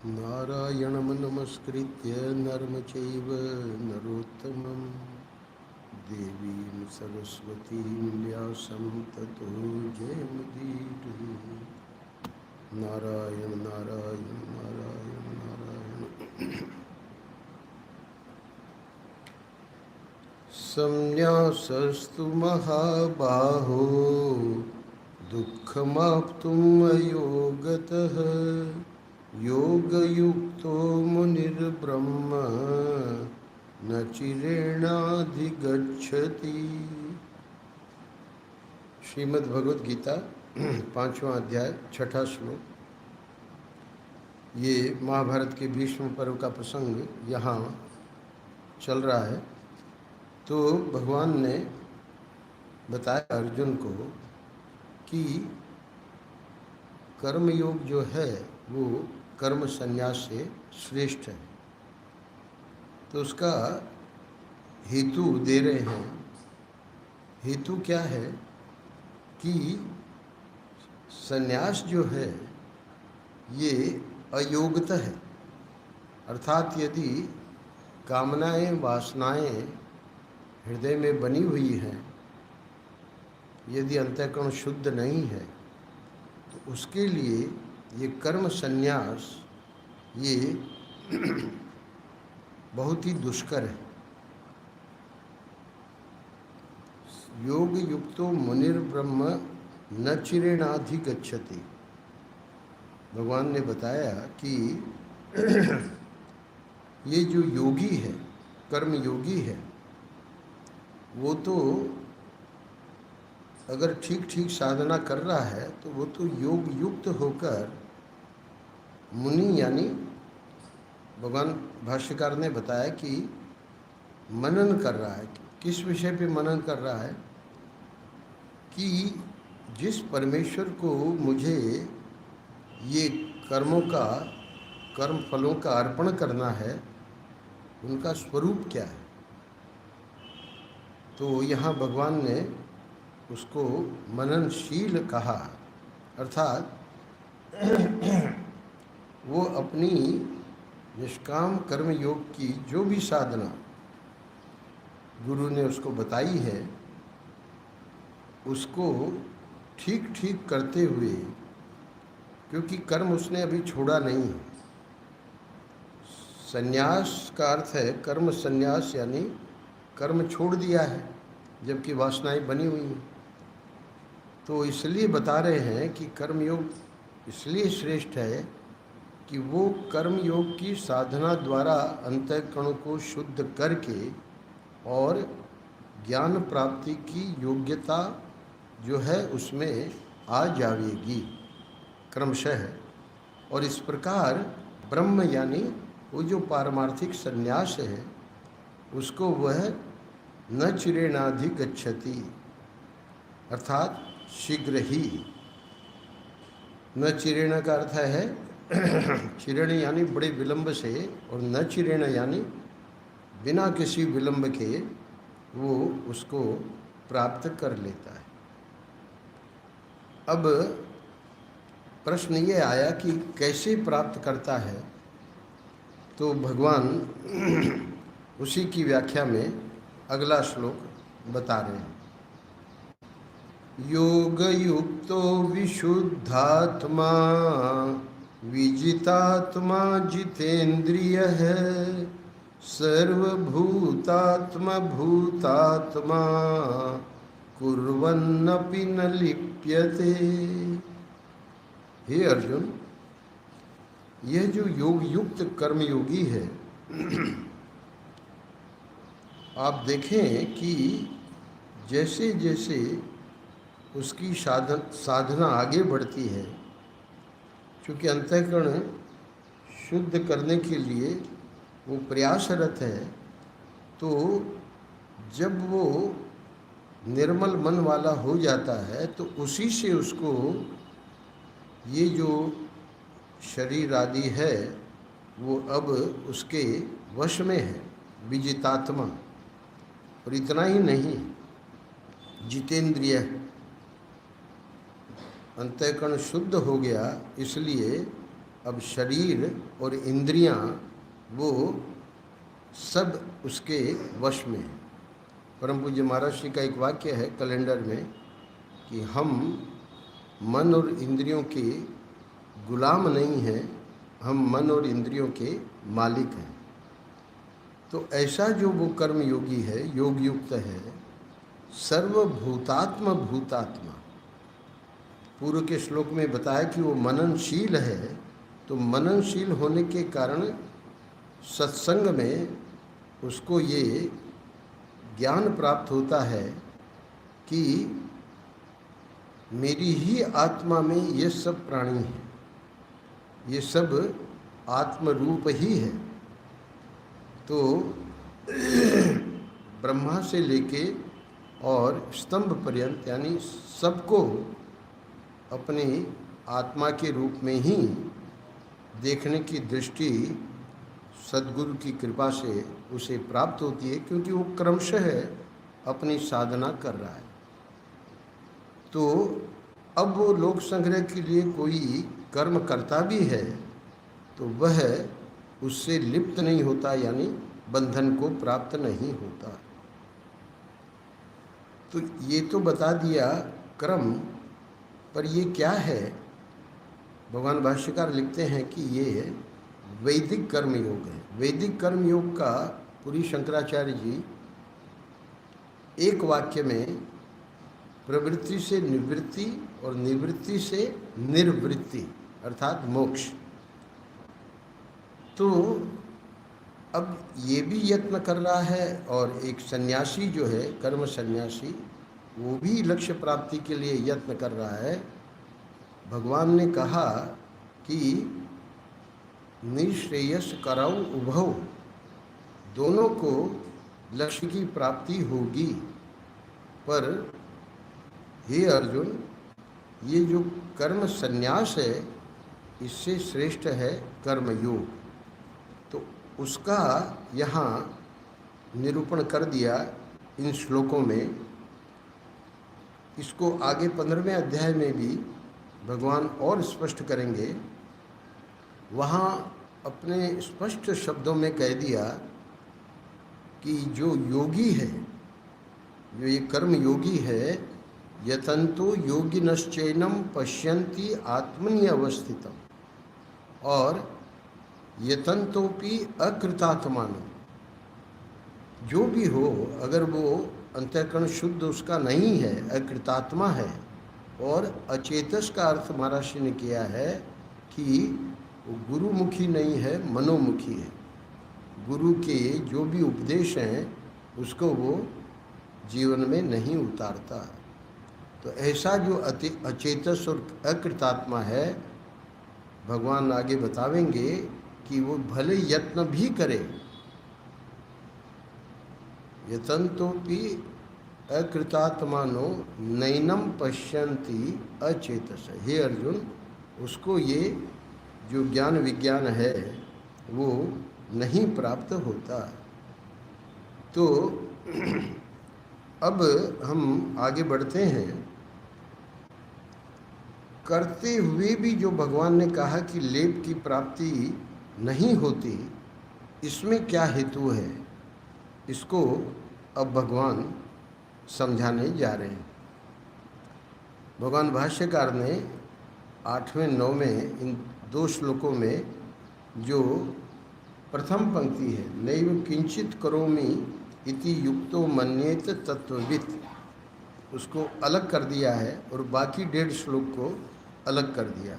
नारायणं नमस्कृत्य नरं चैव नरोत्तमं देवीं सरस्वतीं व्यासं ततो जयमुदीरये। नारायण नारायण नारायण नारायण। संन्यासस्तु महाबाहो दुःखमाप्तुम् अयोगतः योगयुक्तो मुनिर्ब्रह्म न चिरेणाधिगच्छति। श्रीमद् भगवद गीता 5वां अध्याय 6ठा श्लोक। ये महाभारत के भीष्म पर्व का प्रसंग यहाँ चल रहा है। तो भगवान ने बताया अर्जुन को कि कर्मयोग जो है वो कर्म संन्यास से श्रेष्ठ है। तो उसका हेतु दे रहे हैं। हेतु क्या है कि संन्यास जो है ये अयोग्यता है। अर्थात यदि कामनाएं वासनाएं हृदय में बनी हुई हैं, यदि अंतःकरण शुद्ध नहीं है, तो उसके लिए ये कर्म संन्यास ये बहुत ही दुष्कर है। योग युक्तो मुनिर्ब्रह्म न चिरेणाधिगच्छति। भगवान ने बताया कि ये जो योगी है, कर्म योगी है, वो तो अगर ठीक ठीक साधना कर रहा है तो वो तो योग युक्त होकर मुनि यानी भगवान भाष्यकार ने बताया कि मनन कर रहा है। किस विषय पे मनन कर रहा है कि जिस परमेश्वर को मुझे ये कर्मों का कर्म फलों का अर्पण करना है, उनका स्वरूप क्या है। तो यहाँ भगवान ने उसको मननशील कहा। अर्थात वो अपनी निष्काम कर्म योग की जो भी साधना गुरु ने उसको बताई है, उसको ठीक ठीक करते हुए, क्योंकि कर्म उसने अभी छोड़ा नहीं है। संन्यास का अर्थ है कर्म संन्यास, यानी कर्म छोड़ दिया है जबकि वासनाएं बनी हुई हैं। तो इसलिए बता रहे हैं कि कर्मयोग इसलिए श्रेष्ठ है कि वो कर्मयोग की साधना द्वारा अंतःकरण को शुद्ध करके और ज्ञान प्राप्ति की योग्यता जो है उसमें आ जाएगी क्रमशः। और इस प्रकार ब्रह्म यानी वो जो पारमार्थिक संन्यास है उसको वह न चिरेणाधिगच्छति, अर्थात शीघ्र ही। न चिरेण का अर्थ है चिरेण यानी बड़े विलंब से, और न चिरेण यानी बिना किसी विलंब के वो उसको प्राप्त कर लेता है। अब प्रश्न ये आया कि कैसे प्राप्त करता है। तो भगवान उसी की व्याख्या में अगला श्लोक बता रहे हैं। योग युक्तो विशुद्धात्मा विजितात्मा जितेन्द्रियः सर्वभूतात्मा भूतात्मा कुर्वन्नपि न लिप्यते। हे अर्जुन, यह जो योग युक्त कर्मयोगी है, आप देखें कि जैसे जैसे उसकी साधना आगे बढ़ती है, क्योंकि अंतःकरण शुद्ध करने के लिए वो प्रयासरत है, तो जब वो निर्मल मन वाला हो जाता है तो उसी से उसको ये जो शरीर आदि है वो अब उसके वश में है, विजितात्मा। और इतना ही नहीं, जितेंद्रिय, अंतःकरण शुद्ध हो गया, इसलिए अब शरीर और इंद्रियां वो सब उसके वश में है। परम पूज्य महाराज श्री का एक वाक्य है कैलेंडर में कि हम मन और इंद्रियों के गुलाम नहीं हैं, हम मन और इंद्रियों के मालिक हैं। तो ऐसा जो वो कर्म योगी है, योग युक्त है, सर्वभूतात्म भूतात्मा, पूर्व के श्लोक में बताया कि वो मननशील है। तो मननशील होने के कारण सत्संग में उसको ये ज्ञान प्राप्त होता है कि मेरी ही आत्मा में ये सब प्राणी हैं, ये सब आत्म रूप ही है। तो ब्रह्मा से लेके और स्तंभ पर्यंत यानी सबको अपनी आत्मा के रूप में ही देखने की दृष्टि सद्गुरु की कृपा से उसे प्राप्त होती है, क्योंकि वो क्रमशः अपनी साधना कर रहा है। तो अब वो लोक संग्रह के लिए कोई कर्म करता भी है तो वह उससे लिप्त नहीं होता, यानी बंधन को प्राप्त नहीं होता। तो ये तो बता दिया क्रम, पर ये क्या है? भगवान भाष्यकार लिखते हैं कि ये वैदिक कर्म योग है। वैदिक कर्म योग का पुरी शंकराचार्य जी एक वाक्य में प्रवृत्ति से निवृत्ति और निवृत्ति से निर्वृत्ति अर्थात मोक्ष। तो अब ये भी यत्न कर रहा है, और एक सन्यासी जो है कर्म सन्यासी, वो भी लक्ष्य प्राप्ति के लिए यत्न कर रहा है। भगवान ने कहा कि निश्रेयस करौ उभौ, दोनों को लक्ष्य की प्राप्ति होगी। पर हे अर्जुन, ये जो कर्म संन्यास है इससे श्रेष्ठ है कर्मयोग। तो उसका यहाँ निरूपण कर दिया इन श्लोकों में। इसको आगे 15वें अध्याय में भी भगवान और स्पष्ट करेंगे। वहाँ अपने स्पष्ट शब्दों में कह दिया कि जो योगी है, जो ये कर्म योगी है, यतंतो योगिनश्चैनम पश्यन्ति आत्मनि अवस्थितम, और यतंतोपि अकृतात्मानम, जो भी हो अगर वो अंतःकरण शुद्ध उसका नहीं है, अकृतात्मा है, और अचेतस का अर्थ महाराज ने किया है कि वो गुरुमुखी नहीं है, मनोमुखी है। गुरु के जो भी उपदेश हैं उसको वो जीवन में नहीं उतारता। तो ऐसा जो अचेतस और अकृतात्मा है, भगवान आगे बतावेंगे कि वो भले यत्न भी करे, यतंतोपि अकृतात्मानो नैनम पश्यन्ति अचेतस। हे अर्जुन, उसको ये जो ज्ञान विज्ञान है वो नहीं प्राप्त होता। तो अब हम आगे बढ़ते हैं। करते हुए भी जो भगवान ने कहा कि लेप की प्राप्ति नहीं होती, इसमें क्या हेतु है, इसको अब भगवान समझाने जा रहे हैं। भगवान भाष्यकार ने 8वें 9वें इन 2 श्लोकों में जो प्रथम पंक्ति है, नैव किंचित करोमि इति युक्तो मन्येत तत्ववित्, उसको अलग कर दिया है और बाकी 1.5 श्लोक को अलग कर दिया।